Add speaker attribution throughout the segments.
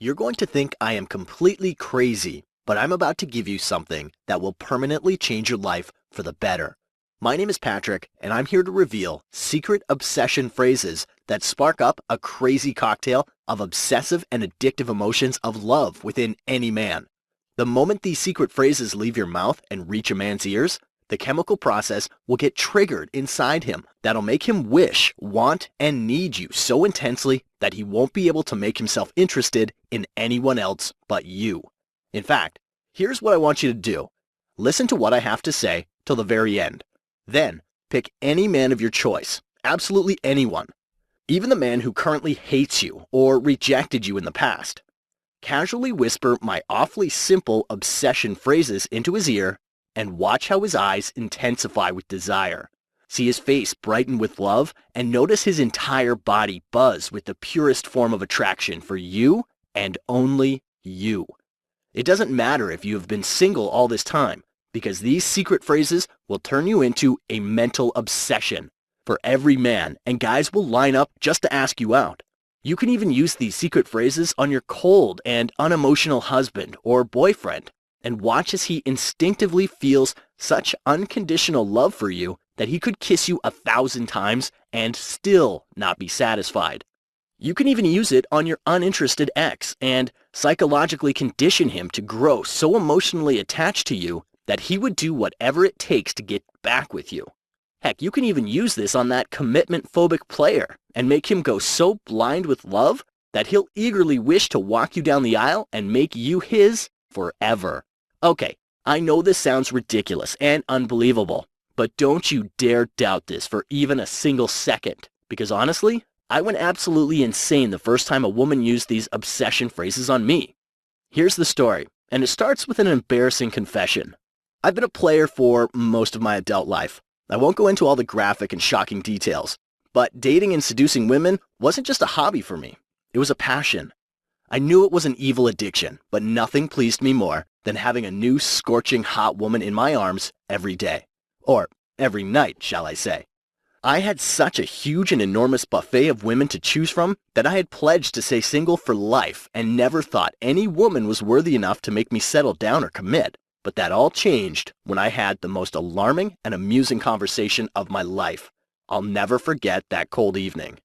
Speaker 1: You're going to think I am completely crazy, but I'm about to give you something that will permanently change your life for the better. My name is Patrick, and I'm here to reveal secret obsession phrases that spark up a crazy cocktail of obsessive and addictive emotions of love within any man. The moment these secret phrases leave your mouth and reach a man's ears, the chemical process will get triggered inside him that'll make him wish, want, and need you so intensely that he won't be able to make himself interested in anyone else but you. In fact, here's what I want you to do. Listen to what I have to say till the very end. Then, pick any man of your choice, absolutely anyone, even the man who currently hates you or rejected you in the past. Casually whisper my awfully simple obsession phrases into his ear and watch how his eyes intensify with desire. See his face brighten with love and notice his entire body buzz with the purest form of attraction for you and only you. It doesn't matter if you have been single all this time, because these secret phrases will turn you into a mental obsession for every man, and guys will line up just to ask you out. You can even use these secret phrases on your cold and unemotional husband or boyfriend, and watch as he instinctively feels such unconditional love for you that he could kiss you 1,000 times and still not be satisfied. You can even use it on your uninterested ex and psychologically condition him to grow so emotionally attached to you that he would do whatever it takes to get back with you. Heck, you can even use this on that commitment-phobic player and make him go so blind with love that he'll eagerly wish to walk you down the aisle and make you his forever. Okay, I know this sounds ridiculous and unbelievable, but don't you dare doubt this for even a single second, because honestly, I went absolutely insane the first time a woman used these obsession phrases on me. Here's the story, and it starts with an embarrassing confession. I've been a player for most of my adult life. I won't go into all the graphic and shocking details, but dating and seducing women wasn't just a hobby for me. It was a passion. I knew it was an evil addiction, but nothing pleased me more than having a new scorching hot woman in my arms every day. Or every night, shall I say. I had such a huge and enormous buffet of women to choose from that I had pledged to stay single for life and never thought any woman was worthy enough to make me settle down or commit. But that all changed when I had the most alarming and amusing conversation of my life. I'll never forget that cold evening.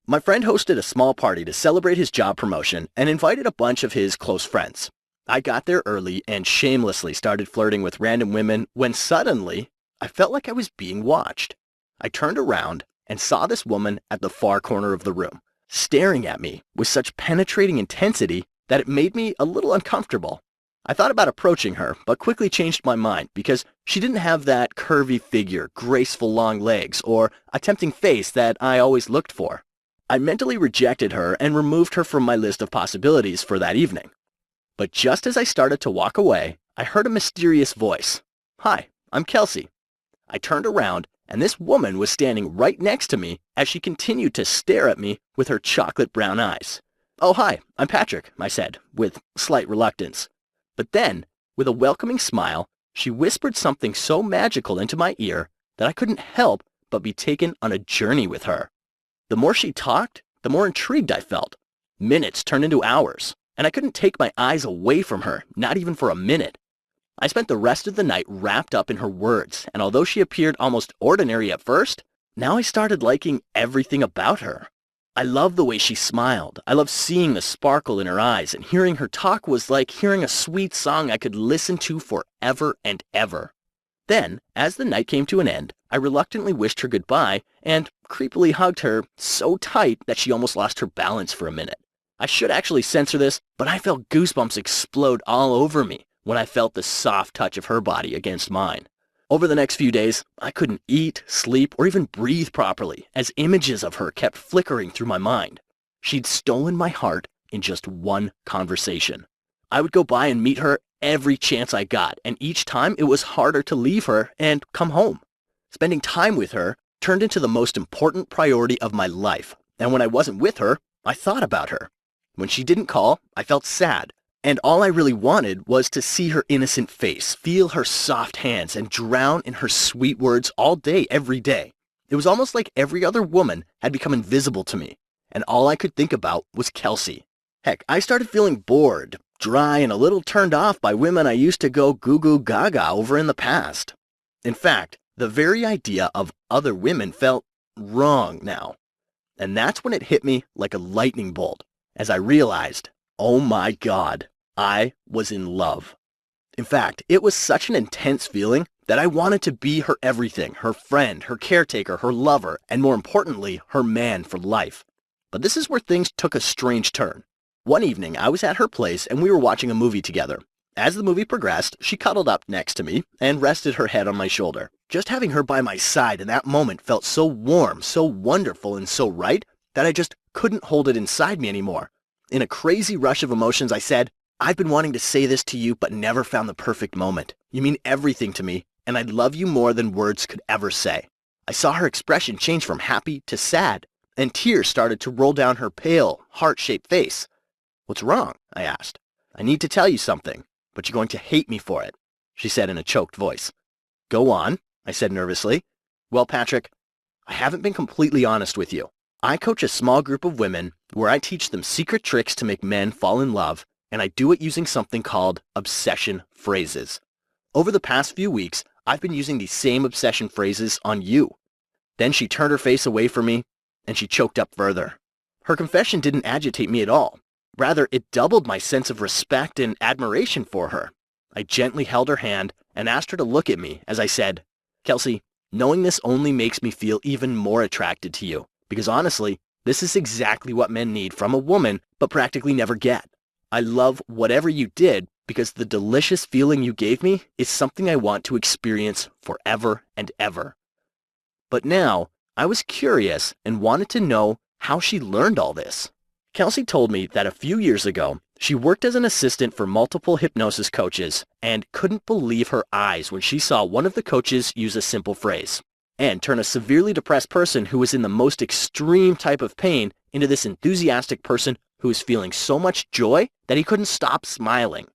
Speaker 1: My friend hosted a small party to celebrate his job promotion and invited a bunch of his close friends. I got there early and shamelessly started flirting with random women when suddenly I felt like I was being watched. I turned around and saw this woman at the far corner of the room, staring at me with such penetrating intensity that it made me a little uncomfortable. I thought about approaching her, but quickly changed my mind because she didn't have that curvy figure, graceful long legs, or a tempting face that I always looked for. I mentally rejected her and removed her from my list of possibilities for that evening. But just as I started to walk away, I heard a mysterious voice. "Hi, I'm Kelsey." I turned around, and this woman was standing right next to me as she continued to stare at me with her chocolate brown eyes. "Oh, hi, I'm Patrick," I said, with slight reluctance. But then, with a welcoming smile, she whispered something so magical into my ear that I couldn't help but be taken on a journey with her. The more she talked, the more intrigued I felt. Minutes turned into hours, and I couldn't take my eyes away from her, not even for a minute. I spent the rest of the night wrapped up in her words, and although she appeared almost ordinary at first, now I started liking everything about her. I loved the way she smiled. I loved seeing the sparkle in her eyes, and hearing her talk was like hearing a sweet song I could listen to forever and ever. Then, as the night came to an end, I reluctantly wished her goodbye and creepily hugged her so tight that she almost lost her balance for a minute. I should actually censor this, but I felt goosebumps explode all over me when I felt the soft touch of her body against mine. Over the next few days, I couldn't eat, sleep, or even breathe properly as images of her kept flickering through my mind. She'd stolen my heart in just one conversation. I would go by and meet her every chance I got, and each time it was harder to leave her and come home. Spending time with her turned into the most important priority of my life, and when I wasn't with her, I thought about her. When she didn't call, I felt sad. And all I really wanted was to see her innocent face, feel her soft hands, and drown in her sweet words all day, every day. It was almost like every other woman had become invisible to me, and all I could think about was Kelsey. Heck, I started feeling bored, dry, and a little turned off by women I used to go goo goo gaga over in the past. In fact, the very idea of other women felt wrong now. And that's when it hit me like a lightning bolt as I realized, oh my God, I was in love. In fact, it was such an intense feeling that I wanted to be her everything, her friend, her caretaker, her lover, and more importantly, her man for life. But this is where things took a strange turn. One evening, I was at her place and we were watching a movie together. As the movie progressed, she cuddled up next to me and rested her head on my shoulder. Just having her by my side in that moment felt so warm, so wonderful, and so right that I just couldn't hold it inside me anymore. In a crazy rush of emotions, I said, "I've been wanting to say this to you, but never found the perfect moment. You mean everything to me, and I love you more than words could ever say." I saw her expression change from happy to sad, and tears started to roll down her pale, heart-shaped face. "What's wrong?" I asked. "I need to tell you something, but you're going to hate me for it," she said in a choked voice. "Go on," I said nervously. "Well, Patrick, I haven't been completely honest with you. I coach a small group of women where I teach them secret tricks to make men fall in love, and I do it using something called obsession phrases. Over the past few weeks, I've been using these same obsession phrases on you." Then she turned her face away from me, and she choked up further. Her confession didn't agitate me at all. Rather, it doubled my sense of respect and admiration for her. I gently held her hand and asked her to look at me as I said, "Kelsey, knowing this only makes me feel even more attracted to you, because honestly, this is exactly what men need from a woman, but practically never get. I love whatever you did because the delicious feeling you gave me is something I want to experience forever and ever." But now, I was curious and wanted to know how she learned all this. Kelsey told me that a few years ago, she worked as an assistant for multiple hypnosis coaches and couldn't believe her eyes when she saw one of the coaches use a simple phrase and turn a severely depressed person who was in the most extreme type of pain into this enthusiastic person who was feeling so much joy that he couldn't stop smiling.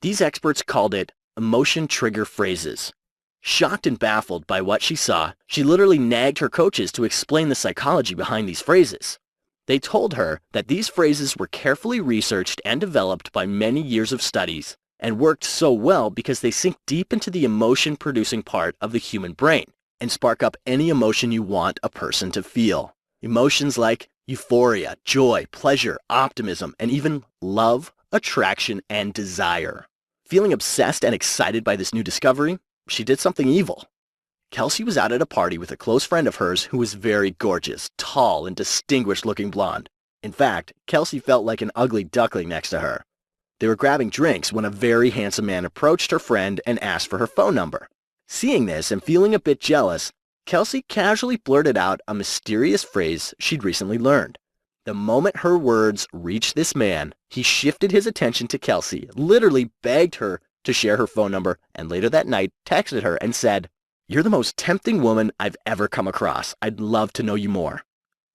Speaker 1: These experts called it emotion trigger phrases. Shocked and baffled by what she saw, she literally nagged her coaches to explain the psychology behind these phrases. They told her that these phrases were carefully researched and developed by many years of studies and worked so well because they sink deep into the emotion-producing part of the human brain and spark up any emotion you want a person to feel. Emotions like euphoria, joy, pleasure, optimism, and even love, attraction, and desire. Feeling obsessed and excited by this new discovery, she did something evil. Kelsey was out at a party with a close friend of hers who was very gorgeous, tall, and distinguished-looking blonde. In fact, Kelsey felt like an ugly duckling next to her. They were grabbing drinks when a very handsome man approached her friend and asked for her phone number. Seeing this and feeling a bit jealous, Kelsey casually blurted out a mysterious phrase she'd recently learned. The moment her words reached this man, he shifted his attention to Kelsey, literally begged her to share her phone number, and later that night texted her and said, "You're the most tempting woman I've ever come across. I'd love to know you more."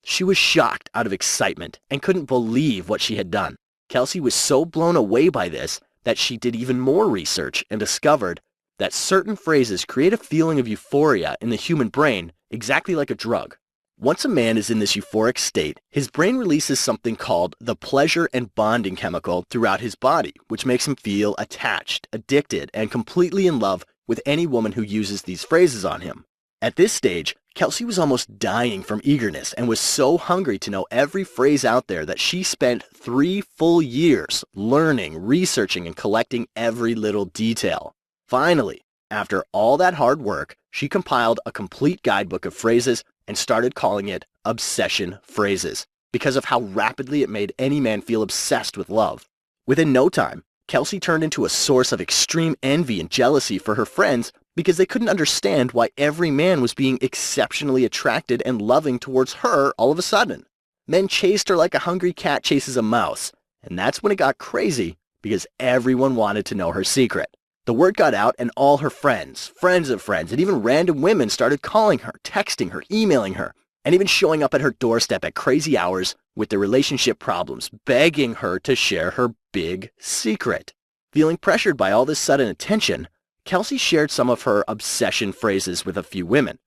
Speaker 1: She was shocked out of excitement and couldn't believe what she had done. Kelsey was so blown away by this that she did even more research and discovered that certain phrases create a feeling of euphoria in the human brain exactly like a drug. Once a man is in this euphoric state, his brain releases something called the pleasure and bonding chemical throughout his body, which makes him feel attached, addicted, and completely in love with any woman who uses these phrases on him. At this stage, Kelsey was almost dying from eagerness and was so hungry to know every phrase out there that she spent 3 full years learning, researching, and collecting every little detail. Finally, after all that hard work, she compiled a complete guidebook of phrases and started calling it obsession phrases because of how rapidly it made any man feel obsessed with love. Within no time, Kelsey turned into a source of extreme envy and jealousy for her friends because they couldn't understand why every man was being exceptionally attracted and loving towards her all of a sudden. Men chased her like a hungry cat chases a mouse, and that's when it got crazy because everyone wanted to know her secret. The word got out and all her friends, friends of friends, and even random women started calling her, texting her, emailing her, and even showing up at her doorstep at crazy hours with their relationship problems, begging her to share her big secret. Feeling pressured by all this sudden attention, Kelsey shared some of her obsession phrases with a few women.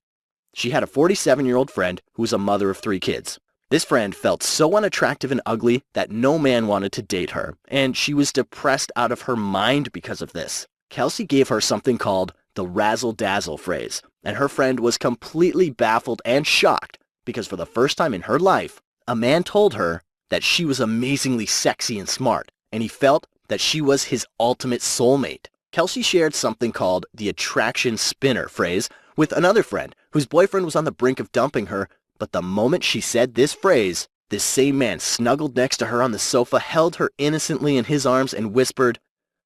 Speaker 1: She had a 47-year-old friend who was a mother of 3 kids. This friend felt so unattractive and ugly that no man wanted to date her, and she was depressed out of her mind because of this. Kelsey gave her something called the razzle-dazzle phrase, and her friend was completely baffled and shocked because for the first time in her life, a man told her that she was amazingly sexy and smart, and he felt that she was his ultimate soulmate. Kelsey shared something called the attraction spinner phrase with another friend whose boyfriend was on the brink of dumping her, but the moment she said this phrase, this same man snuggled next to her on the sofa, held her innocently in his arms, and whispered,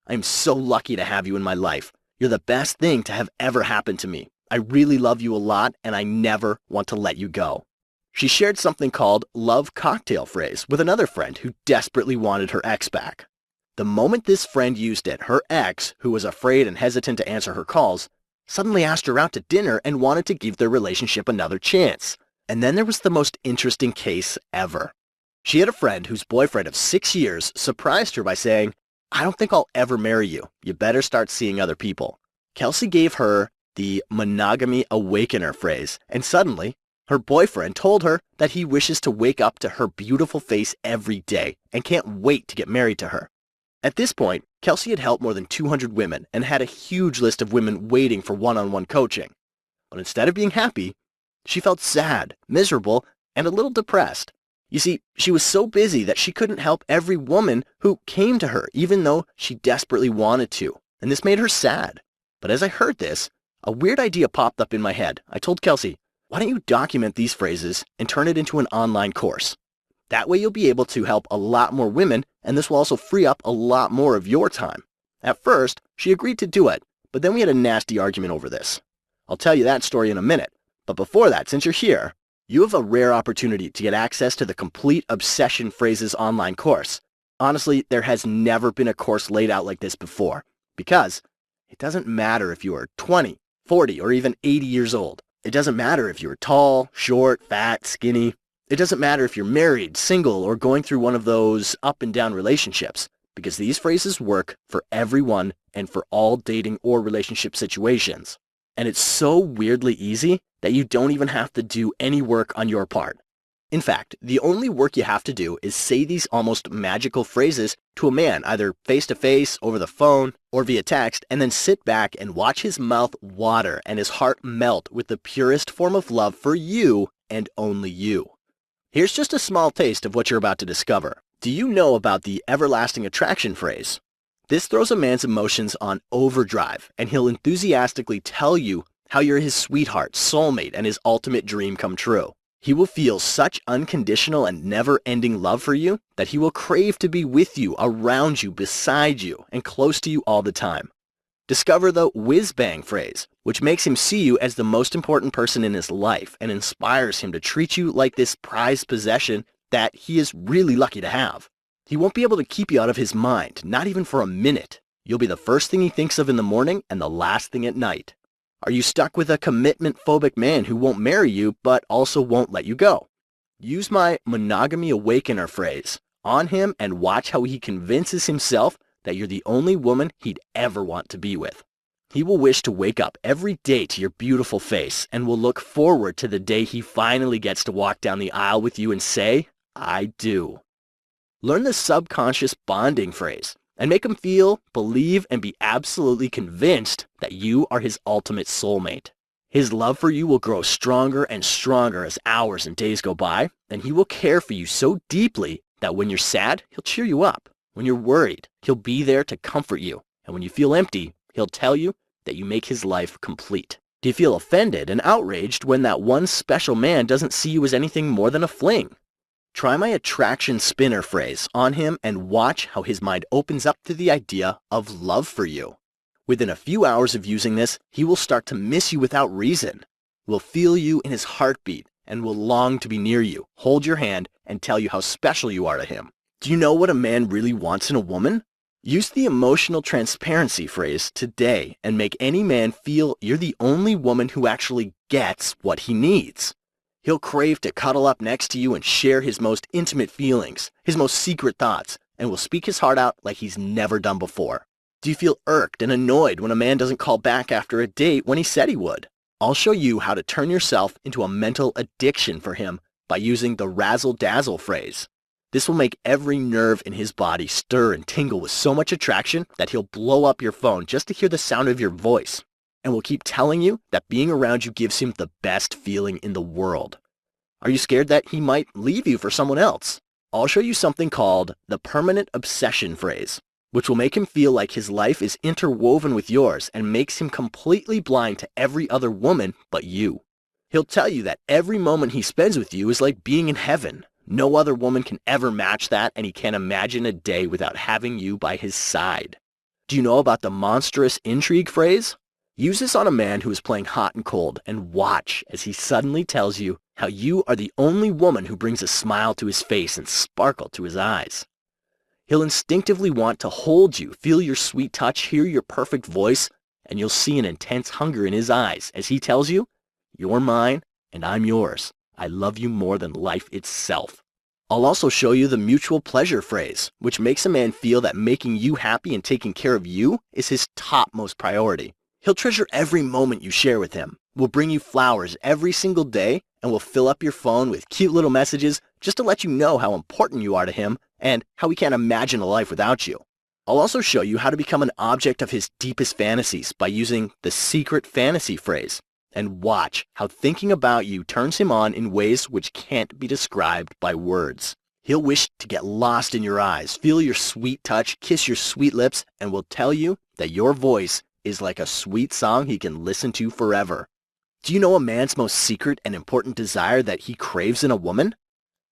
Speaker 1: "I'm so lucky to have you in my life. You're the best thing to have ever happened to me. I really love you a lot, and I never want to let you go." She shared something called love cocktail phrase with another friend who desperately wanted her ex back. The moment this friend used it, her ex, who was afraid and hesitant to answer her calls, suddenly asked her out to dinner and wanted to give their relationship another chance. And then there was the most interesting case ever. She had a friend whose boyfriend of 6 years surprised her by saying, "I don't think I'll ever marry you. You better start seeing other people." Kelsey gave her the monogamy awakener phrase, and suddenly, her boyfriend told her that he wishes to wake up to her beautiful face every day and can't wait to get married to her. At this point, Kelsey had helped more than 200 women and had a huge list of women waiting for one-on-one coaching. But instead of being happy, she felt sad, miserable, and a little depressed. You see, she was so busy that she couldn't help every woman who came to her, even though she desperately wanted to, and this made her sad. But as I heard this, a weird idea popped up in my head. I told Kelsey, "Why don't you document these phrases and turn it into an online course? That way you'll be able to help a lot more women, and this will also free up a lot more of your time." At first, she agreed to do it, but then we had a nasty argument over this. I'll tell you that story in a minute. But before that, since you're here, you have a rare opportunity to get access to the Complete Obsession Phrases online course. Honestly, there has never been a course laid out like this before, because it doesn't matter if you are 20, 40, or even 80 years old. It doesn't matter if you're tall, short, fat, skinny. It doesn't matter if you're married, single, or going through one of those up and down relationships, because these phrases work for everyone and for all dating or relationship situations. And it's so weirdly easy that you don't even have to do any work on your part. In fact, the only work you have to do is say these almost magical phrases to a man, either face-to-face, over the phone, or via text, and then sit back and watch his mouth water and his heart melt with the purest form of love for you and only you. Here's just a small taste of what you're about to discover. Do you know about the everlasting attraction phrase? This throws a man's emotions on overdrive, and he'll enthusiastically tell you how you're his sweetheart, soulmate, and his ultimate dream come true. He will feel such unconditional and never-ending love for you that he will crave to be with you, around you, beside you, and close to you all the time. Discover the whiz-bang phrase, which makes him see you as the most important person in his life and inspires him to treat you like this prized possession that he is really lucky to have. He won't be able to keep you out of his mind, not even for a minute. You'll be the first thing he thinks of in the morning and the last thing at night. Are you stuck with a commitment-phobic man who won't marry you but also won't let you go? Use my monogamy awakener phrase on him and watch how he convinces himself that you're the only woman he'd ever want to be with. He will wish to wake up every day to your beautiful face and will look forward to the day he finally gets to walk down the aisle with you and say, "I do." Learn the subconscious bonding phrase and make him feel, believe, and be absolutely convinced that you are his ultimate soulmate. His love for you will grow stronger and stronger as hours and days go by, and he will care for you so deeply that when you're sad, he'll cheer you up. When you're worried, he'll be there to comfort you. And when you feel empty, he'll tell you that you make his life complete. Do you feel offended and outraged when that one special man doesn't see you as anything more than a fling? Try my attraction spinner phrase on him and watch how his mind opens up to the idea of love for you. Within a few hours of using this, he will start to miss you without reason, will feel you in his heartbeat, and will long to be near you, hold your hand, and tell you how special you are to him. Do you know what a man really wants in a woman? Use the emotional transparency phrase today and make any man feel you're the only woman who actually gets what he needs. He'll crave to cuddle up next to you and share his most intimate feelings, his most secret thoughts, and will speak his heart out like he's never done before. Do you feel irked and annoyed when a man doesn't call back after a date when he said he would? I'll show you how to turn yourself into a mental addiction for him by using the razzle-dazzle phrase. This will make every nerve in his body stir and tingle with so much attraction that he'll blow up your phone just to hear the sound of your voice, and will keep telling you that being around you gives him the best feeling in the world. Are you scared that he might leave you for someone else? I'll show you something called the permanent obsession phrase, which will make him feel like his life is interwoven with yours and makes him completely blind to every other woman but you. He'll tell you that every moment he spends with you is like being in heaven. No other woman can ever match that, and he can't imagine a day without having you by his side. Do you know about the monstrous intrigue phrase? Use this on a man who is playing hot and cold, and watch as he suddenly tells you how you are the only woman who brings a smile to his face and sparkle to his eyes. He'll instinctively want to hold you, feel your sweet touch, hear your perfect voice, and you'll see an intense hunger in his eyes as he tells you, "You're mine, and I'm yours. I love you more than life itself." I'll also show you the mutual pleasure phrase, which makes a man feel that making you happy and taking care of you is his topmost priority. He'll treasure every moment you share with him, will bring you flowers every single day, and will fill up your phone with cute little messages just to let you know how important you are to him and how he can't imagine a life without you. I'll also show you how to become an object of his deepest fantasies by using the secret fantasy phrase. And watch how thinking about you turns him on in ways which can't be described by words. He'll wish to get lost in your eyes, feel your sweet touch, kiss your sweet lips, and will tell you that your voice is like a sweet song he can listen to forever. Do you know a man's most secret and important desire that he craves in a woman?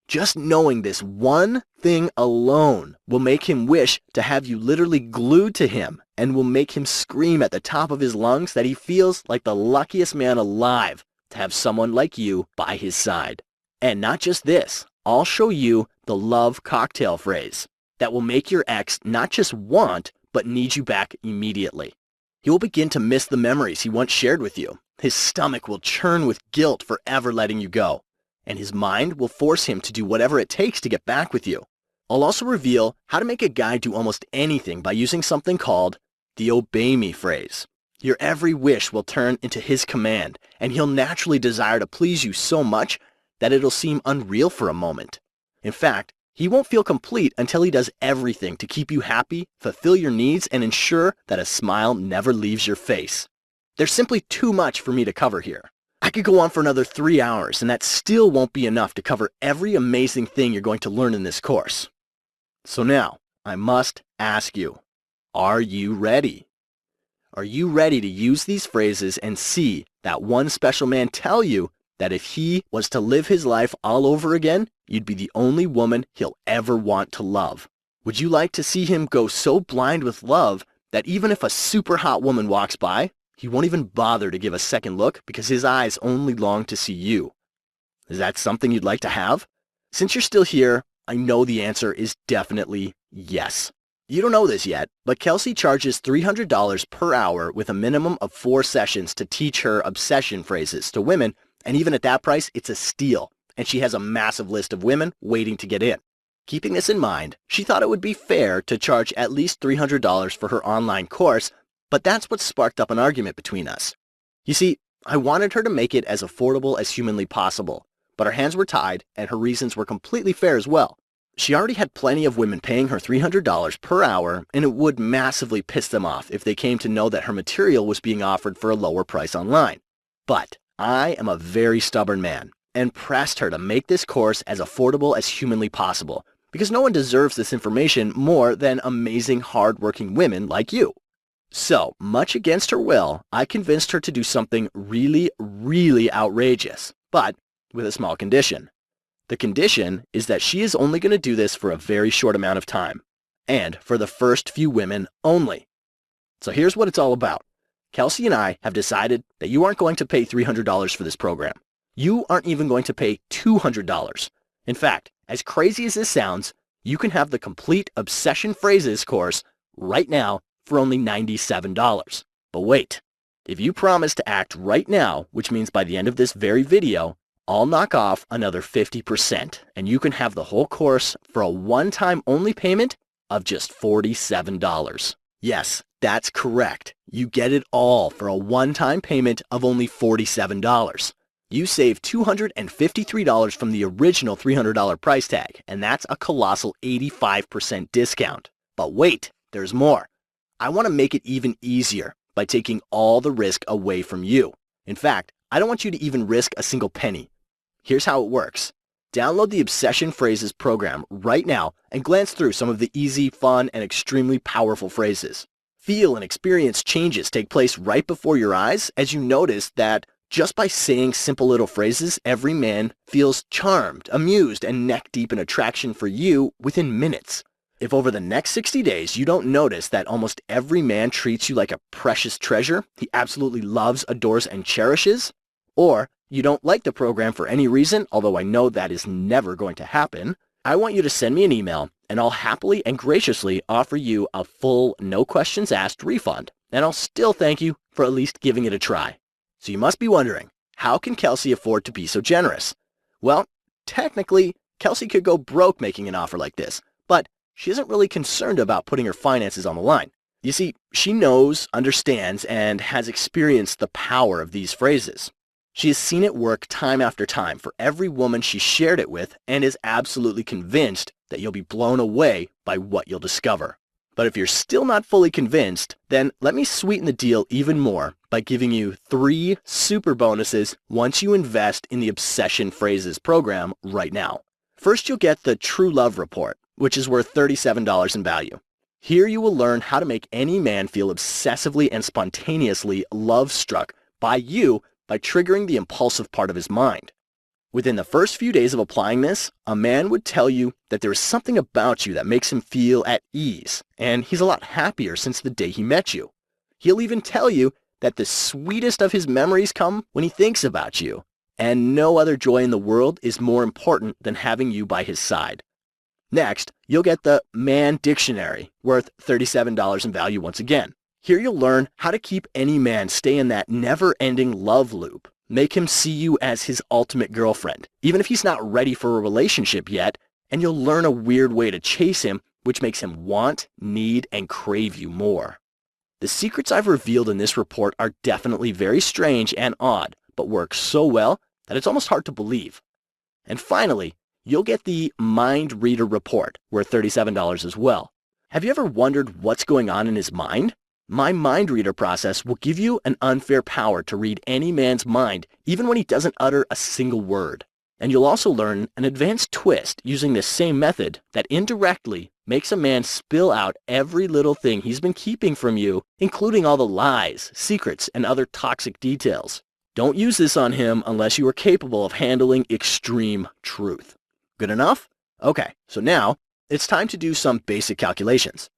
Speaker 1: Just knowing this one thing alone will make him wish to have you literally glued to him and will make him scream at the top of his lungs that he feels like the luckiest man alive to have someone like you by his side. And not just this, I'll show you the love cocktail phrase that will make your ex not just want, but need you back immediately. He will begin to miss the memories he once shared with you. His stomach will churn with guilt for ever letting you go, and his mind will force him to do whatever it takes to get back with you. I'll also reveal how to make a guy do almost anything by using something called the obey me phrase. Your every wish will turn into his command, and he'll naturally desire to please you so much that it'll seem unreal for a moment. In fact, he won't feel complete until he does everything to keep you happy, fulfill your needs, and ensure that a smile never leaves your face. There's simply too much for me to cover here. I could go on for another 3 hours, and that still won't be enough to cover every amazing thing you're going to learn in this course. So now, I must ask you, are you ready? Are you ready to use these phrases and see that one special man tell you that if he was to live his life all over again, you'd be the only woman he'll ever want to love? Would you like to see him go so blind with love that even if a super hot woman walks by, he won't even bother to give a second look because his eyes only long to see you? Is that something you'd like to have? Since you're still here, I know the answer is definitely yes. You don't know this yet, but Kelsey charges $300 per hour with a minimum of 4 sessions to teach her obsession phrases to women, and even at that price, it's a steal, and she has a massive list of women waiting to get in. Keeping this in mind, she thought it would be fair to charge at least $300 for her online course, but that's what sparked up an argument between us. You see, I wanted her to make it as affordable as humanly possible, but our hands were tied and her reasons were completely fair as well. She already had plenty of women paying her $300 per hour, and it would massively piss them off if they came to know that her material was being offered for a lower price online. But I am a very stubborn man and pressed her to make this course as affordable as humanly possible, because no one deserves this information more than amazing, hard-working women like you. So, much against her will, I convinced her to do something really, really outrageous, but with a small condition. The condition is that she is only going to do this for a very short amount of time, and for the first few women only. So here's what it's all about. Kelsey and I have decided that you aren't going to pay $300 for this program. You aren't even going to pay $200. In fact, as crazy as this sounds, you can have the complete Obsession Phrases course right now for only $97. But wait, if you promise to act right now, which means by the end of this very video, I'll knock off another 50%, and you can have the whole course for a one-time only payment of just $47. Yes, that's correct. You get it all for a one-time payment of only $47. You save $253 from the original $300 price tag, and that's a colossal 85% discount. But wait, there's more. I want to make it even easier by taking all the risk away from you. In fact, I don't want you to even risk a single penny. Here's how it works. Download the Obsession Phrases program right now and glance through some of the easy, fun, and extremely powerful phrases. Feel and experience changes take place right before your eyes as you notice that just by saying simple little phrases, every man feels charmed, amused, and neck-deep in attraction for you within minutes. If over the next 60 days you don't notice that almost every man treats you like a precious treasure he absolutely loves, adores, and cherishes, or you don't like the program for any reason, although I know that is never going to happen, I want you to send me an email and I'll happily and graciously offer you a full, no questions asked refund, and I'll still thank you for at least giving it a try. So you must be wondering, how can Kelsey afford to be so generous? Well, technically, Kelsey could go broke making an offer like this, but she isn't really concerned about putting her finances on the line. You see, she knows, understands, and has experienced the power of these phrases. She has seen it work time after time for every woman she shared it with and is absolutely convinced that you'll be blown away by what you'll discover. But if you're still not fully convinced, then let me sweeten the deal even more by giving you 3 super bonuses once you invest in the Obsession Phrases program right now. First, you'll get the True Love Report, which is worth $37 in value. Here you will learn how to make any man feel obsessively and spontaneously love-struck by you by triggering the impulsive part of his mind. Within the first few days of applying this, a man would tell you that there is something about you that makes him feel at ease, and he's a lot happier since the day he met you. He'll even tell you that the sweetest of his memories come when he thinks about you, and no other joy in the world is more important than having you by his side. Next, you'll get the Man Dictionary, worth $37 in value once again. Here you'll learn how to keep any man stay in that never-ending love loop. Make him see you as his ultimate girlfriend, even if he's not ready for a relationship yet, and you'll learn a weird way to chase him, which makes him want, need, and crave you more. The secrets I've revealed in this report are definitely very strange and odd, but work so well that it's almost hard to believe. And finally, you'll get the Mind Reader Report, worth $37 as well. Have you ever wondered what's going on in his mind? My Mind Reader process will give you an unfair power to read any man's mind, even when he doesn't utter a single word. And you'll also learn an advanced twist using this same method that indirectly makes a man spill out every little thing he's been keeping from you, including all the lies, secrets, and other toxic details. Don't use this on him unless you are capable of handling extreme truth. Good enough? Okay, so now it's time to do some basic calculations.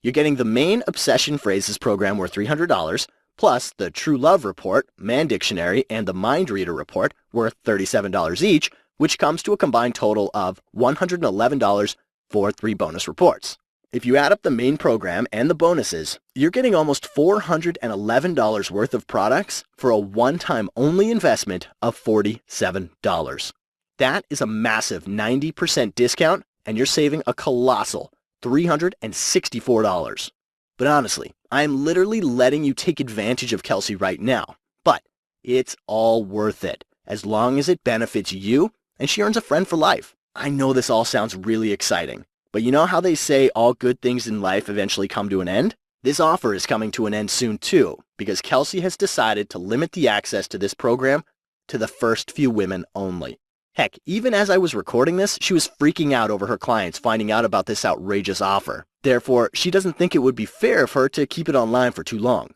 Speaker 1: You're getting the main Obsession Phrases program worth $300, plus the True Love Report, Man Dictionary, and the Mind Reader Report worth $37 each, which comes to a combined total of $111 for 3 bonus reports. If you add up the main program and the bonuses, you're getting almost $411 worth of products for a one-time only investment of $47. That is a massive 90% discount, and you're saving a colossal $364. But honestly, I am literally letting you take advantage of Kelsey right now. But it's all worth it, as long as it benefits you and she earns a friend for life. I know this all sounds really exciting, but you know how they say all good things in life eventually come to an end? This offer is coming to an end soon too, because Kelsey has decided to limit the access to this program to the first few women only. Heck, even as I was recording this, she was freaking out over her clients finding out about this outrageous offer. Therefore, she doesn't think it would be fair for her to keep it online for too long.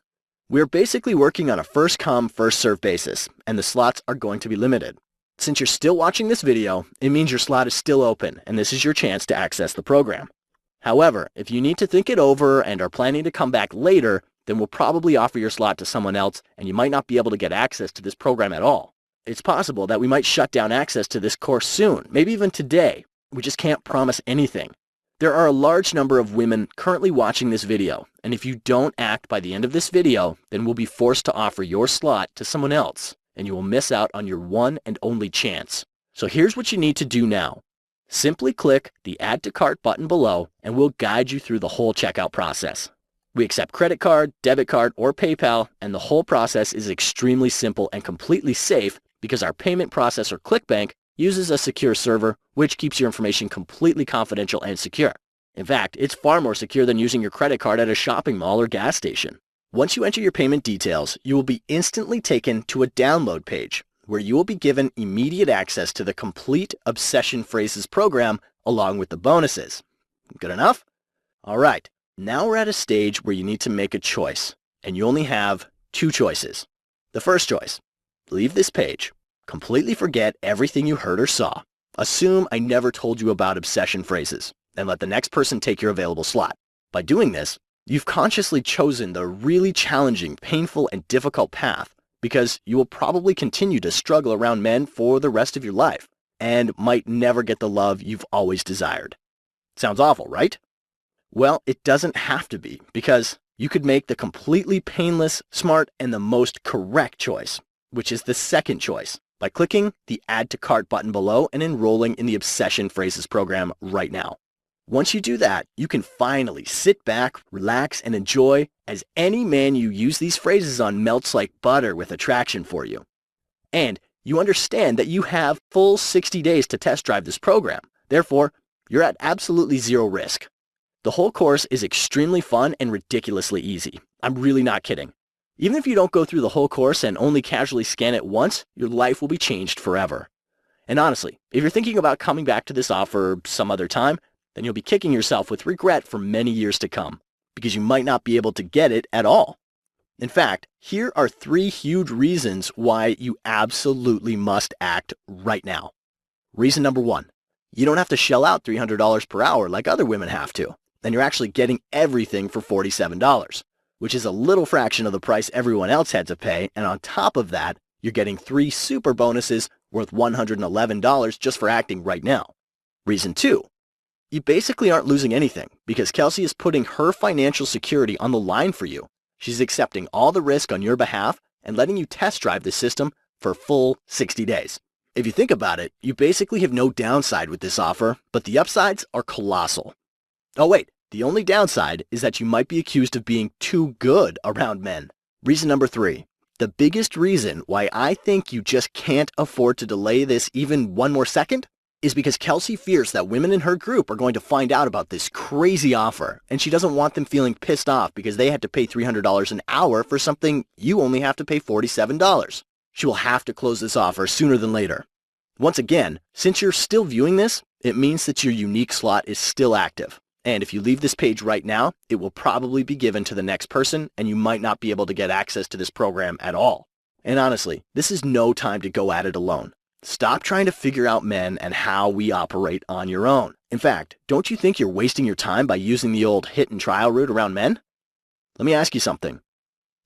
Speaker 1: We're basically working on a first-come, first-served basis, and the slots are going to be limited. Since you're still watching this video, it means your slot is still open, and this is your chance to access the program. However, if you need to think it over and are planning to come back later, then we'll probably offer your slot to someone else, and you might not be able to get access to this program at all. It's possible that we might shut down access to this course soon, maybe even today. We just can't promise anything. There are a large number of women currently watching this video, and if you don't act by the end of this video, then we'll be forced to offer your slot to someone else, and you will miss out on your one and only chance. So here's what you need to do now. Simply click the Add to Cart button below, and we'll guide you through the whole checkout process. We accept credit card, debit card, or PayPal, and the whole process is extremely simple and completely safe because our payment processor ClickBank uses a secure server which keeps your information completely confidential and secure. In fact, it's far more secure than using your credit card at a shopping mall or gas station. Once you enter your payment details, you will be instantly taken to a download page where you will be given immediate access to the complete Obsession Phrases program along with the bonuses. Good enough? All right, now we're at a stage where you need to make a choice, and you only have two choices. The first choice, leave this page, completely forget everything you heard or saw. Assume I never told you about Obsession Phrases, and let the next person take your available slot. By doing this, you've consciously chosen the really challenging, painful, and difficult path because you will probably continue to struggle around men for the rest of your life and might never get the love you've always desired. Sounds awful, right? Well, it doesn't have to be, because you could make the completely painless, smart, and the most correct choice, which is the second choice, by clicking the Add to Cart button below and enrolling in the Obsession Phrases program right now. Once you do that, you can finally sit back, relax, and enjoy as any man you use these phrases on melts like butter with attraction for you. And you understand that you have full 60 days to test drive this program. Therefore, you're at absolutely zero risk. The whole course is extremely fun and ridiculously easy. I'm really not kidding. Even if you don't go through the whole course and only casually scan it once, your life will be changed forever. And honestly, if you're thinking about coming back to this offer some other time, then you'll be kicking yourself with regret for many years to come, because you might not be able to get it at all. In fact, here are 3 huge reasons why you absolutely must act right now. Reason number 1, you don't have to shell out $300 per hour like other women have to, and you're actually getting everything for $47, which is a little fraction of the price everyone else had to pay, and on top of that, you're getting 3 super bonuses worth $111 just for acting right now. Reason 2, you basically aren't losing anything because Kelsey is putting her financial security on the line for you. She's accepting all the risk on your behalf and letting you test drive the system for full 60 days. If you think about it, you basically have no downside with this offer, but the upsides are colossal. Oh wait, the only downside is that you might be accused of being too good around men. Reason number 3, the biggest reason why I think you just can't afford to delay this even one more second is because Kelsey fears that women in her group are going to find out about this crazy offer, and she doesn't want them feeling pissed off because they had to pay $300 an hour for something you only have to pay $47. She will have to close this offer sooner than later. Once again, since you're still viewing this, it means that your unique slot is still active. And if you leave this page right now, it will probably be given to the next person, and you might not be able to get access to this program at all. And honestly, this is no time to go at it alone. Stop trying to figure out men and how we operate on your own. In fact, don't you think you're wasting your time by using the old hit and trial route around men? Let me ask you something.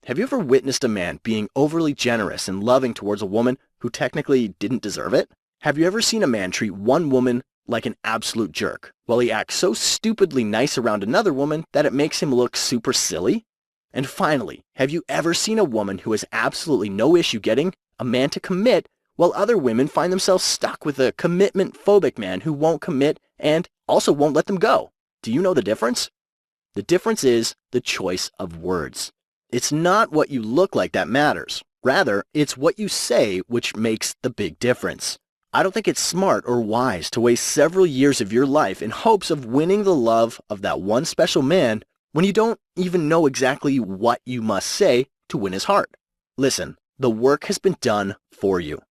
Speaker 1: Have you ever witnessed a man being overly generous and loving towards a woman who technically didn't deserve it? Have you ever seen a man treat one woman like an absolute jerk, while he acts so stupidly nice around another woman that it makes him look super silly? And finally, have you ever seen a woman who has absolutely no issue getting a man to commit, while other women find themselves stuck with a commitment-phobic man who won't commit and also won't let them go? Do you know the difference? The difference is the choice of words. It's not what you look like that matters. Rather, it's what you say which makes the big difference. I don't think it's smart or wise to waste several years of your life in hopes of winning the love of that one special man when you don't even know exactly what you must say to win his heart. Listen, the work has been done for you.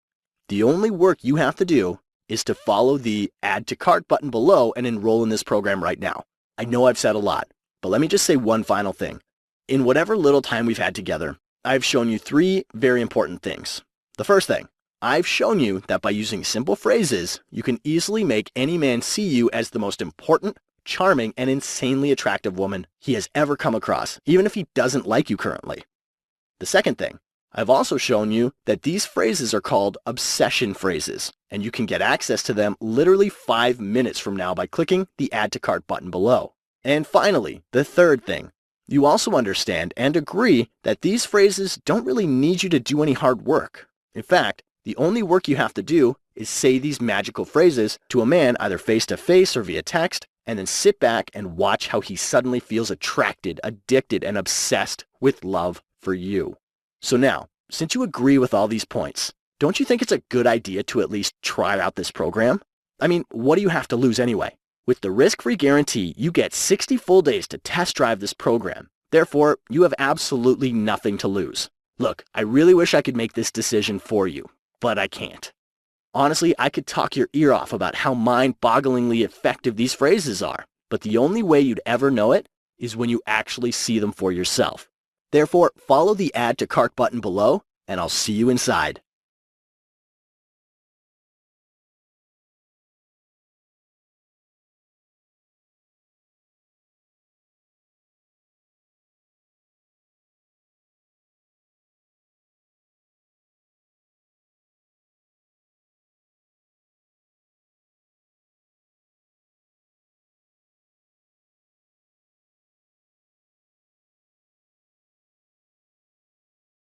Speaker 1: The only work you have to do is to follow the Add to Cart button below and enroll in this program right now. I know I've said a lot, but let me just say one final thing. In whatever little time we've had together, I've shown you 3 very important things. The first thing, I've shown you that by using simple phrases, you can easily make any man see you as the most important, charming, and insanely attractive woman he has ever come across, even if he doesn't like you currently. The second thing, I've also shown you that these phrases are called obsession phrases, and you can get access to them literally 5 minutes from now by clicking the Add to Cart button below. And finally, the third thing, you also understand and agree that these phrases don't really need you to do any hard work. In fact, the only work you have to do is say these magical phrases to a man either face-to-face or via text, and then sit back and watch how he suddenly feels attracted, addicted, and obsessed with love for you. So now, since you agree with all these points, Don't you think it's a good idea to at least try out this program? I mean, what do you have to lose anyway? With the risk-free guarantee, you get 60 full days to test drive this program. Therefore, you have absolutely nothing to lose. Look, I really wish I could make this decision for you, but I can't. Honestly, I could talk your ear off about how mind-bogglingly effective these phrases are, but the only way you'd ever know it is when you actually see them for yourself. Therefore, follow the Add to Cart button below, and I'll see you inside.